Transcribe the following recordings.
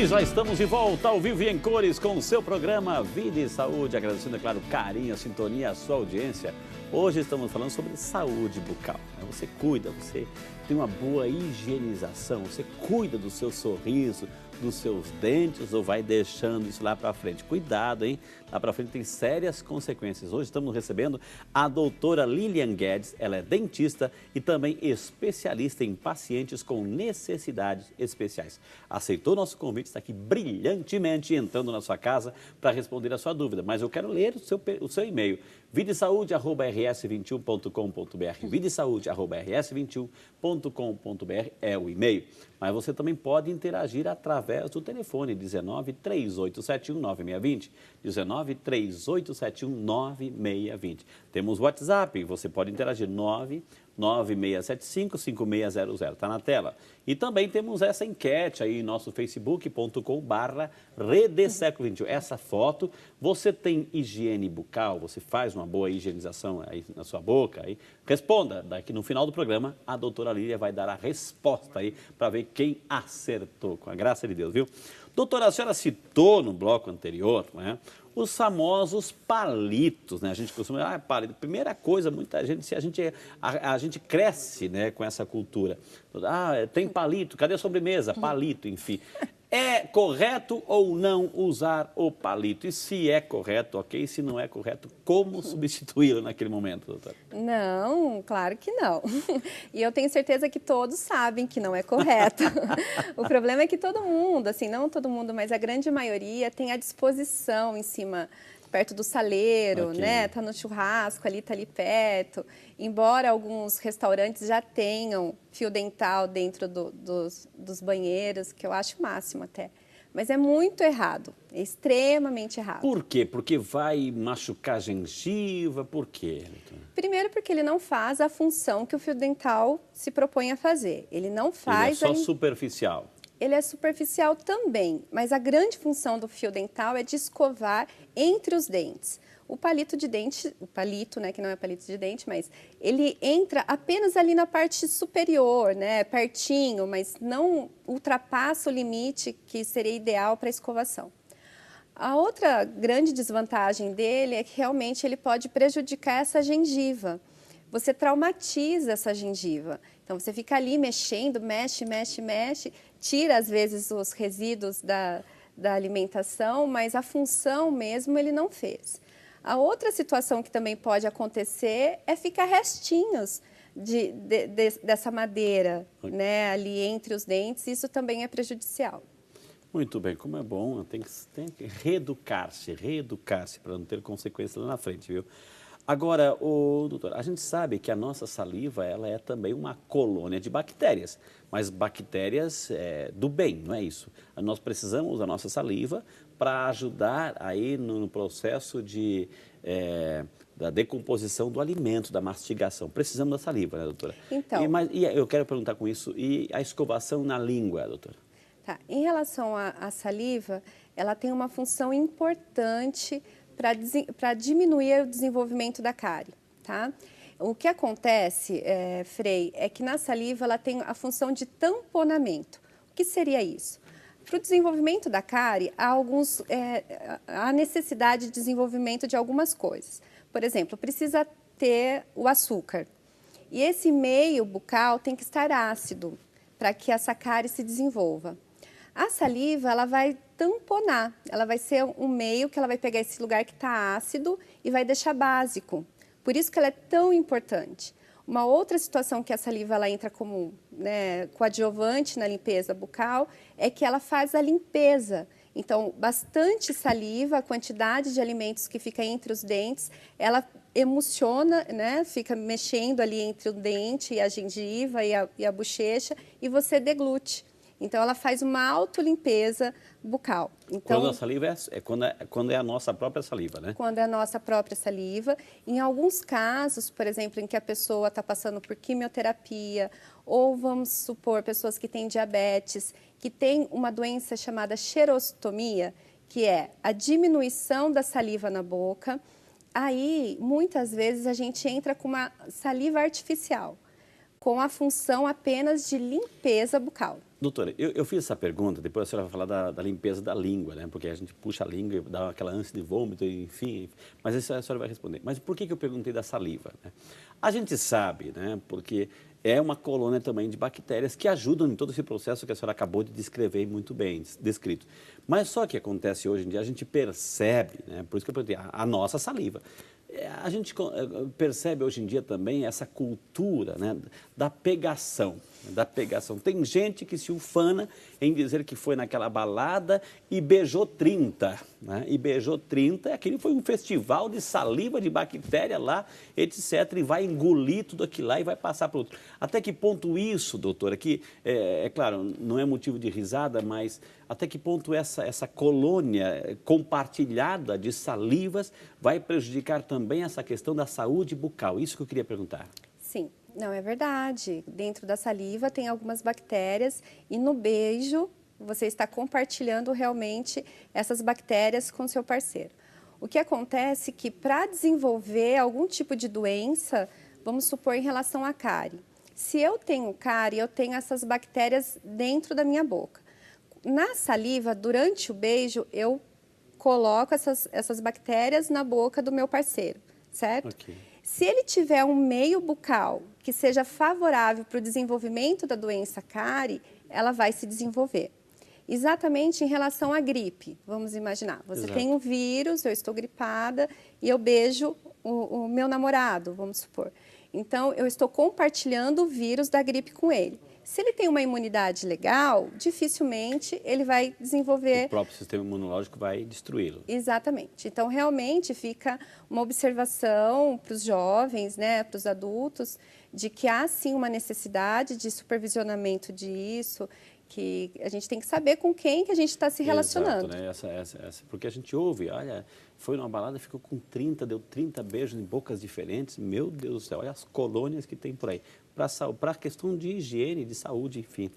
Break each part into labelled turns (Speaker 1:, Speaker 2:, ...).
Speaker 1: já estamos de volta ao vivo e em cores com o seu programa Vida e Saúde. Agradecendo, é claro, o carinho, a sintonia, a sua audiência. Hoje estamos falando sobre saúde bucal. Você cuida, você tem uma boa higienização, você cuida do seu sorriso, dos seus dentes ou vai deixando isso lá para frente? Cuidado, hein? Lá para frente tem sérias consequências. Hoje estamos recebendo a doutora Lilian Guedes, ela é dentista e também especialista em pacientes com necessidades especiais. Aceitou nosso convite, está aqui brilhantemente entrando na sua casa para responder a sua dúvida. Mas eu quero ler o seu e-mail, videsaude@rs21.com.br. videsaude@rs21.com.br é o e-mail. Mas você também pode interagir através do telefone 19 3871 9620. 19 3871 9620. Temos o WhatsApp, você pode interagir 99675-5600, está na tela. E também temos essa enquete aí, nosso facebook.com/Rede Século XXI. Essa foto, você tem higiene bucal, você faz uma boa higienização aí na sua boca? Aí? Responda, daqui no final do programa, a doutora Lília vai dar a resposta aí para ver quem acertou, com a graça de Deus, viu? Doutora, a senhora citou no bloco anterior, né, os famosos palitos, né? A gente costuma, palito. Primeira coisa, muita gente, se a gente cresce, né, com essa cultura. Tem palito, cadê a sobremesa? Palito, enfim. É correto ou não usar o palito? E se é correto, ok? Se não é correto, como substituí-lo naquele momento, doutora?
Speaker 2: Não, claro que não. E eu tenho certeza que todos sabem que não é correto. O problema é que todo mundo, assim, não todo mundo, mas a grande maioria tem à disposição em cima, perto do saleiro,
Speaker 1: Okay.
Speaker 2: né? Tá no churrasco, tá ali perto. Embora alguns restaurantes já tenham fio dental dentro dos banheiros, que eu acho o máximo até. Mas é muito errado, é extremamente errado.
Speaker 1: Por quê? Porque vai machucar a gengiva? Por quê, doutora?
Speaker 2: Primeiro porque ele não faz a função que o fio dental se propõe a fazer. Ele não faz...
Speaker 1: Ele é só superficial.
Speaker 2: Ele é superficial também, mas a grande função do fio dental é de escovar entre os dentes. O palito de dente, o palito, né, que não é palito de dente, mas ele entra apenas ali na parte superior, né, pertinho, mas não ultrapassa o limite que seria ideal para a escovação. A outra grande desvantagem dele é que realmente ele pode prejudicar essa gengiva. Você traumatiza essa gengiva. Então, você fica ali mexendo, mexe, tira às vezes os resíduos da alimentação, mas a função mesmo ele não fez. A outra situação que também pode acontecer é ficar restinhos dessa madeira, né, ali entre os dentes, isso também é prejudicial.
Speaker 1: Muito bem, como é bom, tem que reeducar-se para não ter consequências lá na frente, viu? Agora, doutor, a gente sabe que a nossa saliva ela é também uma colônia de bactérias, mas bactérias do bem, não é isso? Nós precisamos da nossa saliva para ajudar aí no processo da decomposição do alimento, da mastigação. Precisamos da saliva, né, doutora?
Speaker 2: Então...
Speaker 1: E eu quero perguntar com isso, e a escovação na língua, doutora?
Speaker 2: Tá. Em relação à saliva, ela tem uma função importante para diminuir o desenvolvimento da cárie, tá? O que acontece, Frei, é que na saliva ela tem a função de tamponamento. O que seria isso? Para o desenvolvimento da cárie, há necessidade de desenvolvimento de algumas coisas. Por exemplo, precisa ter o açúcar. E esse meio bucal tem que estar ácido para que essa cárie se desenvolva. A saliva, ela vai tamponar, ela vai ser um meio que ela vai pegar esse lugar que está ácido e vai deixar básico. Por isso que ela é tão importante. Uma outra situação que a saliva ela entra como coadjuvante na limpeza bucal é que ela faz a limpeza. Então, bastante saliva, a quantidade de alimentos que fica entre os dentes, ela emulsiona, né? Fica mexendo ali entre o dente e a gengiva e a bochecha e você deglute. Então, ela faz uma autolimpeza bucal. Então,
Speaker 1: quando a saliva quando é a nossa própria saliva, né?
Speaker 2: Quando é a nossa própria saliva. Em alguns casos, por exemplo, em que a pessoa está passando por quimioterapia, ou vamos supor, pessoas que têm diabetes, que têm uma doença chamada xerostomia, que é a diminuição da saliva na boca, aí, muitas vezes, a gente entra com uma saliva artificial. com a função apenas de limpeza bucal.
Speaker 1: Doutora, eu fiz essa pergunta, depois a senhora vai falar da limpeza da língua, né? Porque a gente puxa a língua e dá aquela ânsia de vômito, enfim. Mas isso a senhora vai responder. Mas por que eu perguntei da saliva, né? A gente sabe, né? Porque é uma colônia também de bactérias que ajudam em todo esse processo que a senhora acabou de descrever muito bem, descrito. Mas só que acontece hoje em dia, a gente percebe, né? Por isso que eu perguntei, a nossa saliva. A gente percebe hoje em dia também essa cultura, né, da pegação. Tem gente que se ufana em dizer que foi naquela balada e beijou 30. Né? E beijou 30, aquele foi um festival de saliva, de bactéria lá, etc. E vai engolir tudo aquilo lá e vai passar para o outro. Até que ponto isso, doutora, que é claro, não é motivo de risada, mas até que ponto essa colônia compartilhada de salivas vai prejudicar também essa questão da saúde bucal? Isso que eu queria perguntar.
Speaker 2: Sim, não é verdade. Dentro da saliva tem algumas bactérias e no beijo você está compartilhando realmente essas bactérias com seu parceiro. O que acontece é que para desenvolver algum tipo de doença, vamos supor em relação à cárie. Se eu tenho cárie, eu tenho essas bactérias dentro da minha boca. Na saliva, durante o beijo, eu coloco essas bactérias na boca do meu parceiro, certo?
Speaker 1: Okay.
Speaker 2: Se ele tiver um meio bucal que seja favorável para o desenvolvimento da doença cárie, ela vai se desenvolver. Exatamente em relação à gripe, vamos imaginar. Você
Speaker 1: Exato.
Speaker 2: tem um vírus, eu estou gripada e eu beijo o meu namorado, vamos supor. Então, eu estou compartilhando o vírus da gripe com ele. Se ele tem uma imunidade legal, dificilmente ele vai desenvolver...
Speaker 1: O próprio sistema imunológico vai destruí-lo.
Speaker 2: Exatamente. Então, realmente fica uma observação para os jovens, né, para os adultos, de que há sim uma necessidade de supervisionamento disso, que a gente tem que saber com quem que a gente está se relacionando.
Speaker 1: Exato, né? Porque a gente ouve, olha, foi numa balada, ficou com 30, deu 30 beijos em bocas diferentes, meu Deus do céu, olha as colônias que tem por aí, para a questão de higiene, de saúde, enfim.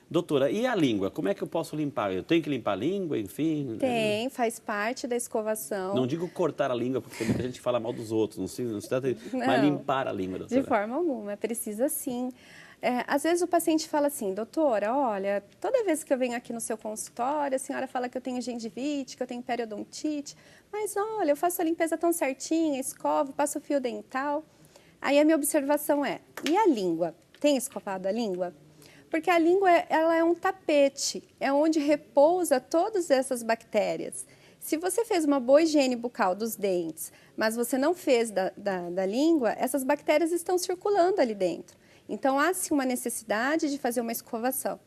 Speaker 1: Doutora, e a língua? Como é que eu posso limpar? Eu tenho que limpar a língua, enfim?
Speaker 2: Tem, faz parte da escovação.
Speaker 1: Não digo cortar a língua, porque muita gente fala mal dos outros, não se trata de mas limpar a língua, doutora.
Speaker 2: De forma alguma, precisa sim. Às vezes o paciente fala assim, doutora, olha, toda vez que eu venho aqui no seu consultório, a senhora fala que eu tenho gengivite, que eu tenho periodontite, mas olha, eu faço a limpeza tão certinha, escovo, passo o fio dental. Aí a minha observação é, e a língua? Tem escovado a língua? Porque a língua ela é um tapete, é onde repousa todas essas bactérias. Se você fez uma boa higiene bucal dos dentes, mas você não fez da língua, essas bactérias estão circulando ali dentro. Então, há-se uma necessidade de fazer uma escovação.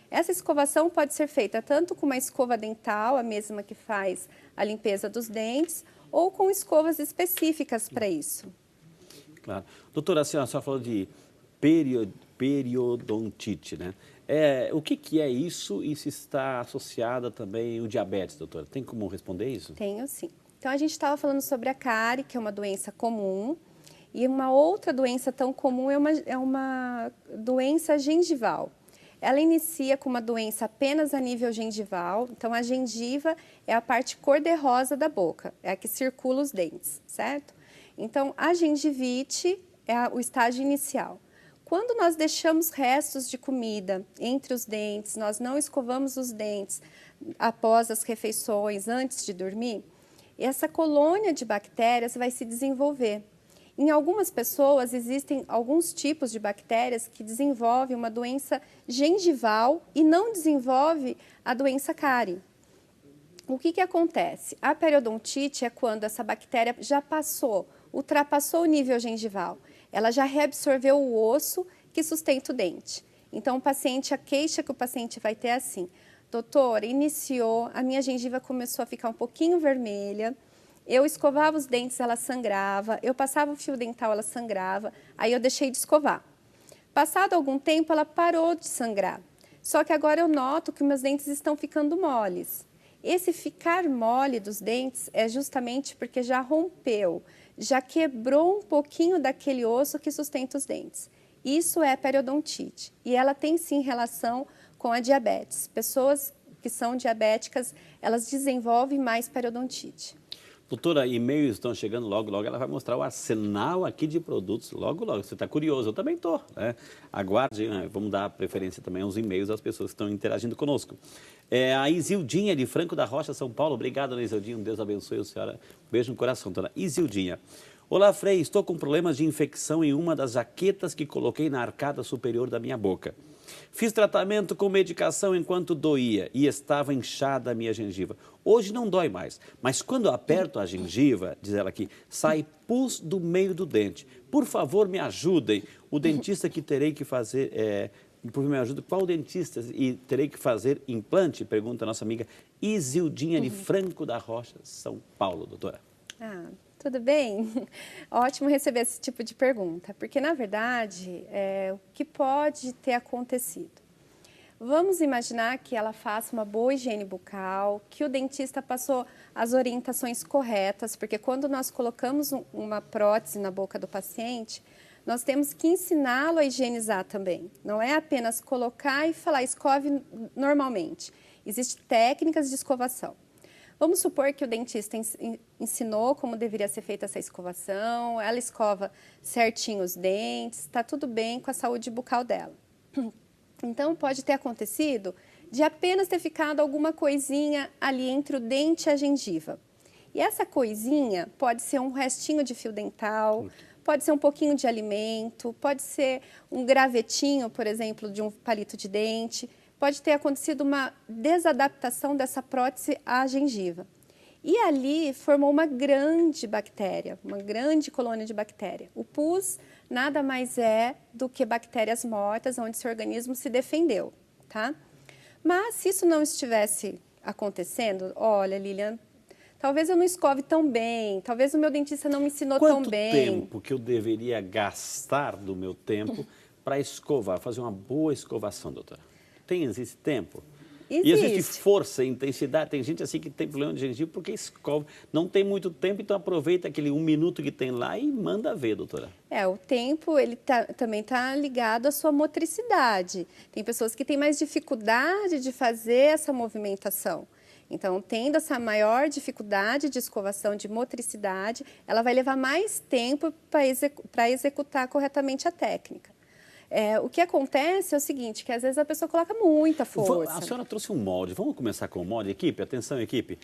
Speaker 2: Essa escovação pode ser feita tanto com uma escova dental, a mesma que faz a limpeza dos dentes, ou com escovas específicas para isso.
Speaker 1: Claro. Doutora, a senhora falou de periodontite, né? O que é isso e se está associada também o diabetes, doutora? Tem como responder isso?
Speaker 2: Tenho, sim. Então, a gente estava falando sobre a cárie, que é uma doença comum, e uma outra doença tão comum é uma doença gengival. Ela inicia com uma doença apenas a nível gengival, então a gengiva é a parte cor-de-rosa da boca, é a que circula os dentes, certo? Então, a gengivite é o estágio inicial. Quando nós deixamos restos de comida entre os dentes, nós não escovamos os dentes após as refeições, antes de dormir, essa colônia de bactérias vai se desenvolver. Em algumas pessoas, existem alguns tipos de bactérias que desenvolvem uma doença gengival e não desenvolve a doença cárie. O que acontece? A periodontite é quando essa bactéria já ultrapassou o nível gengival. Ela já reabsorveu o osso que sustenta o dente. Então, a queixa que o paciente vai ter é assim, doutor, iniciou, a minha gengiva começou a ficar um pouquinho vermelha, eu escovava os dentes, ela sangrava, eu passava o fio dental, ela sangrava, aí eu deixei de escovar. Passado algum tempo, ela parou de sangrar. Só que agora eu noto que meus dentes estão ficando moles. Esse ficar mole dos dentes é justamente porque já rompeu, já quebrou um pouquinho daquele osso que sustenta os dentes. Isso é periodontite. E ela tem sim relação com a diabetes. Pessoas que são diabéticas, elas desenvolvem mais periodontite.
Speaker 1: Doutora, e-mails estão chegando logo, logo ela vai mostrar o arsenal aqui de produtos, logo, logo. Você está curioso? Eu também estou, né? Aguarde, né? Vamos dar preferência também aos e-mails das pessoas que estão interagindo conosco. A Isildinha de Franco da Rocha, São Paulo. Obrigado, Ana Isildinha, Deus abençoe a senhora. Um beijo no coração, dona Isildinha. Olá, Frei, estou com problemas de infecção em uma das jaquetas que coloquei na arcada superior da minha boca. Fiz tratamento com medicação enquanto doía e estava inchada a minha gengiva. Hoje não dói mais, mas quando aperto a gengiva, diz ela aqui, sai pus do meio do dente. Por favor, me ajudem. O dentista que terei que fazer... Por favor, me ajuda. Qual dentista e terei que fazer implante? Pergunta a nossa amiga Isildinha de Franco da Rocha, São Paulo, doutora.
Speaker 2: Tudo bem? Ótimo receber esse tipo de pergunta, porque, na verdade, o que pode ter acontecido? Vamos imaginar que ela faça uma boa higiene bucal, que o dentista passou as orientações corretas, porque quando nós colocamos uma prótese na boca do paciente, nós temos que ensiná-lo a higienizar também. Não é apenas colocar e falar, escove normalmente. Existem técnicas de escovação. Vamos supor que o dentista ensinou como deveria ser feita essa escovação, ela escova certinho os dentes, está tudo bem com a saúde bucal dela. Então, pode ter acontecido de apenas ter ficado alguma coisinha ali entre o dente e a gengiva. E essa coisinha pode ser um restinho de fio dental, pode ser um pouquinho de alimento, pode ser um gravetinho, por exemplo, de um palito de dente. Pode ter acontecido uma desadaptação dessa prótese à gengiva. E ali formou uma grande bactéria, uma grande colônia de bactéria. O pus nada mais é do que bactérias mortas, onde seu organismo se defendeu, tá? Mas se isso não estivesse acontecendo, olha, Lilian, talvez eu não escove tão bem, talvez o meu dentista não me ensinou tão bem.
Speaker 1: Quanto tempo que eu deveria gastar do meu tempo para escovar, fazer uma boa escovação, doutora? Existe tempo?
Speaker 2: Existe.
Speaker 1: E existe força, intensidade. Tem gente assim que tem problema de gengiva porque escova. Não tem muito tempo, então aproveita aquele 1 minuto que tem lá e manda ver, doutora.
Speaker 2: O tempo ele também está ligado à sua motricidade. Tem pessoas que têm mais dificuldade de fazer essa movimentação. Então, tendo essa maior dificuldade de escovação, de motricidade, ela vai levar mais tempo para executar corretamente a técnica. O que acontece é o seguinte, que às vezes a pessoa coloca muita força.
Speaker 1: A senhora trouxe um molde, vamos começar com o molde, equipe? Atenção, equipe.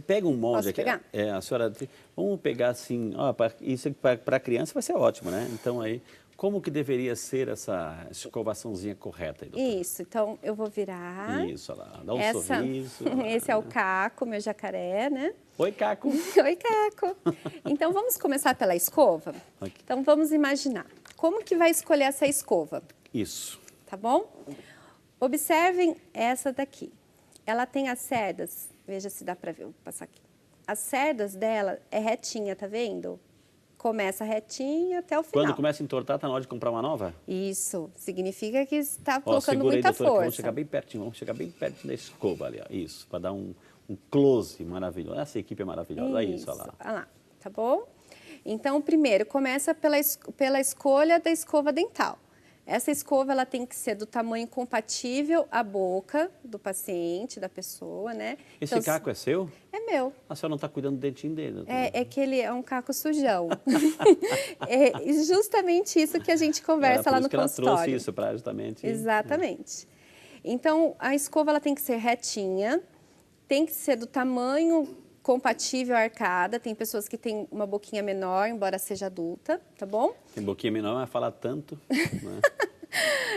Speaker 1: Pega um molde.
Speaker 2: Posso pegar?
Speaker 1: A senhora, vamos pegar assim, isso para a criança vai ser ótimo, né? Então aí, como que deveria ser essa escovaçãozinha correta aí, doutora?
Speaker 2: Isso, então eu vou virar.
Speaker 1: Isso, olha lá, dá um sorriso.
Speaker 2: Esse é o Caco, meu jacaré, né?
Speaker 1: Oi, Caco.
Speaker 2: Oi, Caco. Então vamos começar pela escova?
Speaker 1: Okay.
Speaker 2: Então vamos imaginar. Como que vai escolher essa escova?
Speaker 1: Isso.
Speaker 2: Tá bom? Observem essa daqui. Ela tem as cerdas, veja se dá para ver, vou passar aqui. As cerdas dela é retinha, tá vendo? Começa retinha até o final.
Speaker 1: Quando começa a entortar, tá na hora de comprar uma nova?
Speaker 2: Isso, significa que está colocando
Speaker 1: segura aí,
Speaker 2: muita
Speaker 1: doutora,
Speaker 2: força.
Speaker 1: Vamos chegar bem pertinho da escova ali, ó. Isso, para dar um close maravilhoso. Essa equipe é maravilhosa, olha isso, olha lá.
Speaker 2: Olha lá, tá bom? Então, primeiro, começa pela escolha da escova dental. Essa escova ela tem que ser do tamanho compatível à boca do paciente, da pessoa, né?
Speaker 1: Esse
Speaker 2: então,
Speaker 1: caco é seu?
Speaker 2: É meu.
Speaker 1: A senhora não está cuidando do dentinho dele?
Speaker 2: É que ele é um caco sujão. É justamente isso que a gente conversa lá no consultório.
Speaker 1: Ela trouxe isso para justamente...
Speaker 2: Exatamente. Então, a escova ela tem que ser retinha, tem que ser do tamanho compatível à arcada. Tem pessoas que têm uma boquinha menor, embora seja adulta, tá bom?
Speaker 1: Tem boquinha menor, mas fala tanto. Né?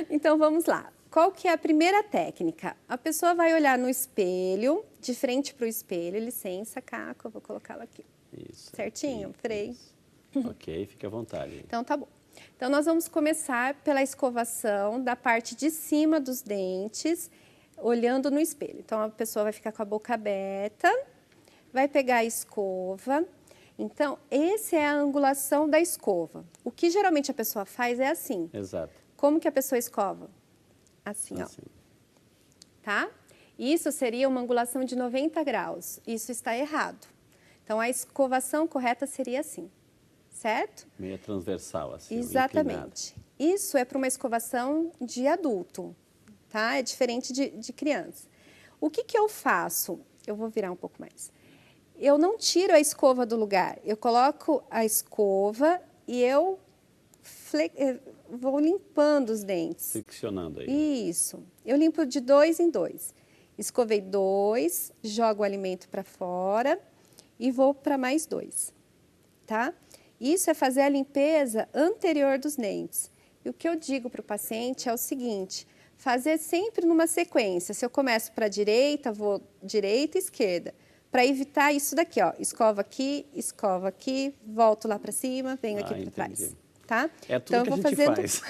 Speaker 2: Então, vamos lá. Qual que é a primeira técnica? A pessoa vai olhar no espelho, de frente para o espelho. Licença, Caco, eu vou colocá-lo aqui.
Speaker 1: Isso.
Speaker 2: Certinho,
Speaker 1: aqui,
Speaker 2: Frei?
Speaker 1: Isso. Ok, fique à vontade.
Speaker 2: Então, tá bom. Então, nós vamos começar pela escovação da parte de cima dos dentes, olhando no espelho. Então, a pessoa vai ficar com a boca aberta, vai pegar a escova. Então, essa é a angulação da escova. O que geralmente a pessoa faz é assim.
Speaker 1: Exato.
Speaker 2: Como que a pessoa escova? Assim, ó. Tá? Isso seria uma angulação de 90 graus. Isso está errado. Então, a escovação correta seria assim. Certo?
Speaker 1: Meia transversal, assim.
Speaker 2: Exatamente. Isso é para uma escovação de adulto, tá? É diferente de criança. O que eu faço? Eu vou virar um pouco mais. eu não tiro a escova do lugar. Eu coloco a escova e eu vou limpando os dentes.
Speaker 1: Friccionando aí.
Speaker 2: Isso. Eu limpo de 2 em 2. Escovei 2, jogo o alimento para fora e vou para mais 2, tá? Isso é fazer a limpeza anterior dos dentes. E o que eu digo para o paciente é o seguinte, fazer sempre numa sequência. Se eu começo para a direita, vou direita e esquerda. Para evitar isso daqui, ó, escova aqui, volto lá para cima, venho aqui para trás, tá?
Speaker 1: É tudo então, que a gente faz.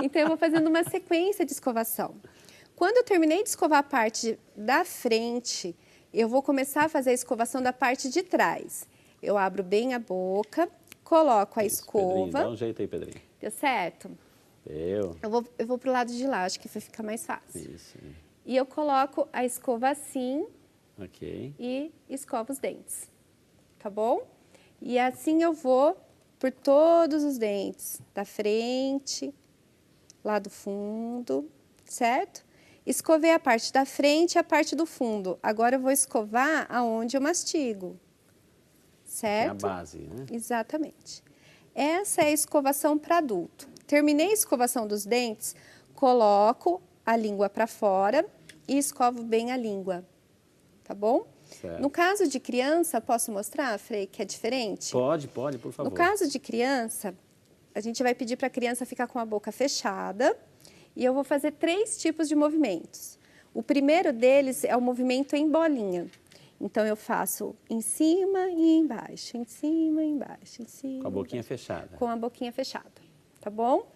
Speaker 2: Então, eu vou fazendo uma sequência de escovação. Quando eu terminei de escovar a parte da frente, eu vou começar a fazer a escovação da parte de trás. Eu abro bem a boca, coloco a escova.
Speaker 1: Pedrinho, dá um jeito aí, Pedrinho.
Speaker 2: Deu certo?
Speaker 1: Eu
Speaker 2: vou pro lado de lá, acho que vai ficar mais fácil.
Speaker 1: Isso.
Speaker 2: E eu coloco a escova assim.
Speaker 1: Ok.
Speaker 2: E escovo os dentes, tá bom? E assim eu vou por todos os dentes, da frente, lá do fundo, certo? Escovei a parte da frente e a parte do fundo. Agora eu vou escovar aonde eu mastigo, certo?
Speaker 1: É a base, né?
Speaker 2: Exatamente. Essa é a escovação para adulto. Terminei a escovação dos dentes, coloco a língua para fora e escovo bem a língua. Tá bom?
Speaker 1: Certo.
Speaker 2: No caso de criança, posso mostrar, Frei, que é diferente?
Speaker 1: Pode, por favor.
Speaker 2: No caso de criança, a gente vai pedir para a criança ficar com a boca fechada e eu vou fazer 3 tipos de movimentos. O primeiro deles é o movimento em bolinha. Então, eu faço em cima e embaixo, em cima e embaixo, em cima.
Speaker 1: Com a boquinha fechada.
Speaker 2: Com a boquinha fechada, tá bom?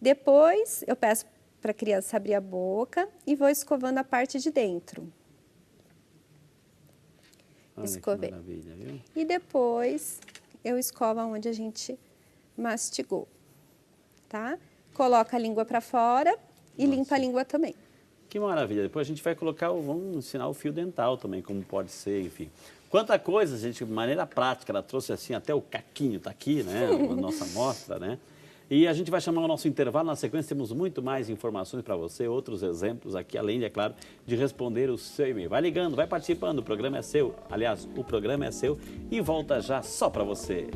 Speaker 2: Depois, eu peço para a criança abrir a boca e vou escovando a parte de dentro. Escovei.
Speaker 1: Maravilha, viu?
Speaker 2: E depois eu escovo onde a gente mastigou, tá? Coloca a língua para fora e limpa a língua também.
Speaker 1: Que maravilha. Depois a gente vai colocar, vamos ensinar o fio dental também, como pode ser, enfim. Quanta coisa, gente, de maneira prática, ela trouxe assim, até o caquinho tá aqui, né? A nossa amostra, né? E a gente vai chamar o nosso intervalo. Na sequência, temos muito mais informações para você, outros exemplos aqui, além, é claro, de responder o seu e-mail. Vai ligando, vai participando, o programa é seu. Aliás, o programa é seu e volta já só para você.